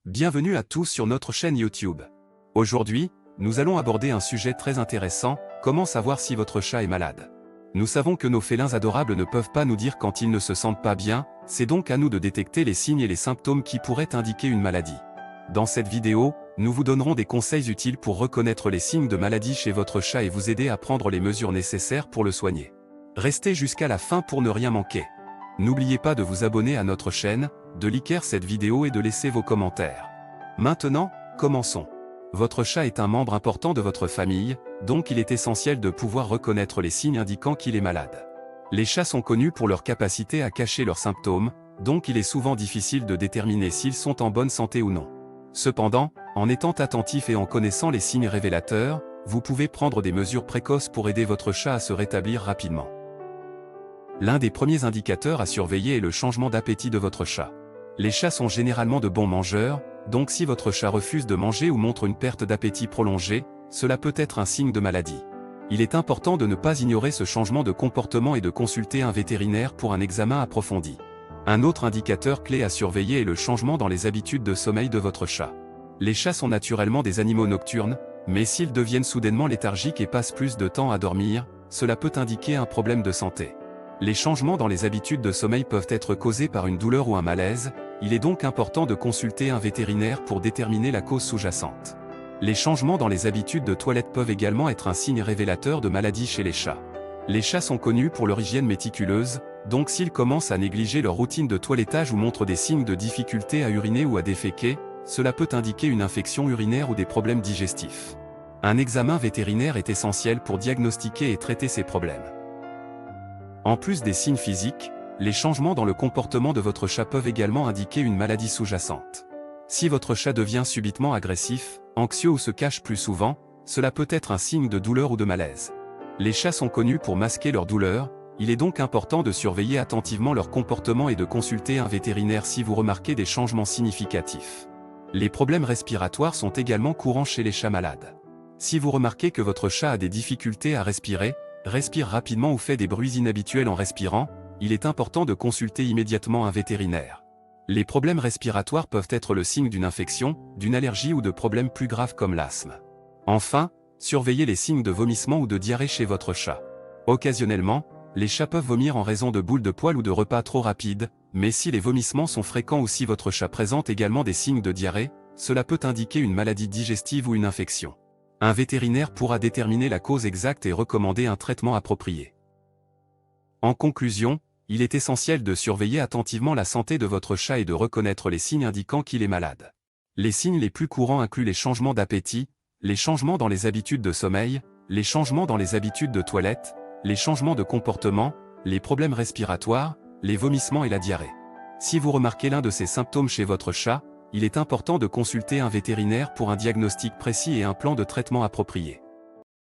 Bienvenue à tous sur notre chaîne YouTube. Aujourd'hui, nous allons aborder un sujet très intéressant, comment savoir si votre chat est malade. Nous savons que nos félins adorables ne peuvent pas nous dire quand ils ne se sentent pas bien, c'est donc à nous de détecter les signes et les symptômes qui pourraient indiquer une maladie. Dans cette vidéo, nous vous donnerons des conseils utiles pour reconnaître les signes de maladie chez votre chat et vous aider à prendre les mesures nécessaires pour le soigner. Restez jusqu'à la fin pour ne rien manquer. N'oubliez pas de vous abonner à notre chaîne, de liker cette vidéo et de laisser vos commentaires. Maintenant, commençons. Votre chat est un membre important de votre famille, donc il est essentiel de pouvoir reconnaître les signes indiquant qu'il est malade. Les chats sont connus pour leur capacité à cacher leurs symptômes, donc il est souvent difficile de déterminer s'ils sont en bonne santé ou non. Cependant, en étant attentif et en connaissant les signes révélateurs, vous pouvez prendre des mesures précoces pour aider votre chat à se rétablir rapidement. L'un des premiers indicateurs à surveiller est le changement d'appétit de votre chat. Les chats sont généralement de bons mangeurs, donc si votre chat refuse de manger ou montre une perte d'appétit prolongée, cela peut être un signe de maladie. Il est important de ne pas ignorer ce changement de comportement et de consulter un vétérinaire pour un examen approfondi. Un autre indicateur clé à surveiller est le changement dans les habitudes de sommeil de votre chat. Les chats sont naturellement des animaux nocturnes, mais s'ils deviennent soudainement léthargiques et passent plus de temps à dormir, cela peut indiquer un problème de santé. Les changements dans les habitudes de sommeil peuvent être causés par une douleur ou un malaise, il est donc important de consulter un vétérinaire pour déterminer la cause sous-jacente. Les changements dans les habitudes de toilette peuvent également être un signe révélateur de maladie chez les chats. Les chats sont connus pour leur hygiène méticuleuse, donc s'ils commencent à négliger leur routine de toilettage ou montrent des signes de difficulté à uriner ou à déféquer, cela peut indiquer une infection urinaire ou des problèmes digestifs. Un examen vétérinaire est essentiel pour diagnostiquer et traiter ces problèmes. En plus des signes physiques, les changements dans le comportement de votre chat peuvent également indiquer une maladie sous-jacente. Si votre chat devient subitement agressif, anxieux ou se cache plus souvent, cela peut être un signe de douleur ou de malaise. Les chats sont connus pour masquer leur douleur, il est donc important de surveiller attentivement leur comportement et de consulter un vétérinaire si vous remarquez des changements significatifs. Les problèmes respiratoires sont également courants chez les chats malades. Si vous remarquez que votre chat a des difficultés à respirer, respire rapidement ou fait des bruits inhabituels en respirant, il est important de consulter immédiatement un vétérinaire. Les problèmes respiratoires peuvent être le signe d'une infection, d'une allergie ou de problèmes plus graves comme l'asthme. Enfin, surveillez les signes de vomissement ou de diarrhée chez votre chat. Occasionnellement, les chats peuvent vomir en raison de boules de poils ou de repas trop rapides, mais si les vomissements sont fréquents ou si votre chat présente également des signes de diarrhée, cela peut indiquer une maladie digestive ou une infection. Un vétérinaire pourra déterminer la cause exacte et recommander un traitement approprié. En conclusion, il est essentiel de surveiller attentivement la santé de votre chat et de reconnaître les signes indiquant qu'il est malade. Les signes les plus courants incluent les changements d'appétit, les changements dans les habitudes de sommeil, les changements dans les habitudes de toilette, les changements de comportement, les problèmes respiratoires, les vomissements et la diarrhée. Si vous remarquez l'un de ces symptômes chez votre chat, il est important de consulter un vétérinaire pour un diagnostic précis et un plan de traitement approprié.